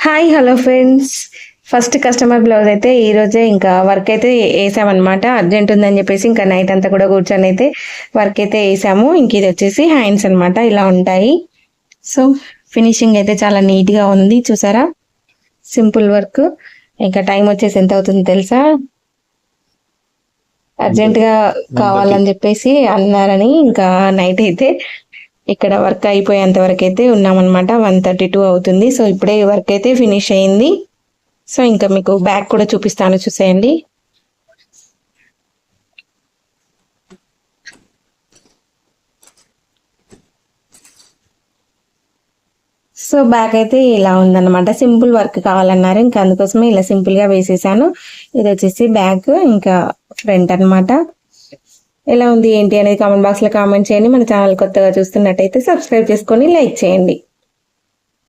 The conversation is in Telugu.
Hi hello friends. First customer blouse అయితే ఈరోజే ఇంకా వర్క్ అయితే వేసామన్నమాట. అర్జెంట్ ఉందని చెప్పేసి ఇంకా నైట్ అంతా కూడా కూర్చొని అయితే వర్క్ అయితే వేసాము. ఇంక ఇది వచ్చేసి హ్యాండ్స్ అనమాట, ఇలా ఉంటాయి. సో ఫినిషింగ్ అయితే చాలా నీట్గా ఉంది, చూసారా? Simple work. ఇంకా టైం వచ్చేసి ఎంత అవుతుంది తెలుసా? అర్జెంటుగా కావాలని చెప్పేసి అన్నారని ఇంకా నైట్ అయితే ఇక్కడ వర్క్ అయిపోయేంత వరకు అయితే ఉన్నామన్నమాట. 1:32 అవుతుంది. సో ఇప్పుడే వర్క్ అయితే ఫినిష్ అయింది. సో ఇంకా మీకు బ్యాక్ కూడా చూపిస్తాను, చూసేయండి. సో బ్యాక్ అయితే ఇలా ఉందన్నమాట. సింపుల్ వర్క్ కావాలన్నారు, ఇంకా అందుకోసమే ఇలా సింపుల్గా వేసేసాను. ఇది వచ్చేసి బ్యాక్, ఇంకా ఫ్రంట్ అనమాట. ఎలా ఉంది ఏంటి అనేది కామెంట్ బాక్స్లో కామెంట్ చేయండి. మన ఛానల్ కొత్తగా చూస్తున్నట్టయితే సబ్స్క్రైబ్ చేసుకొని లైక్ చేయండి.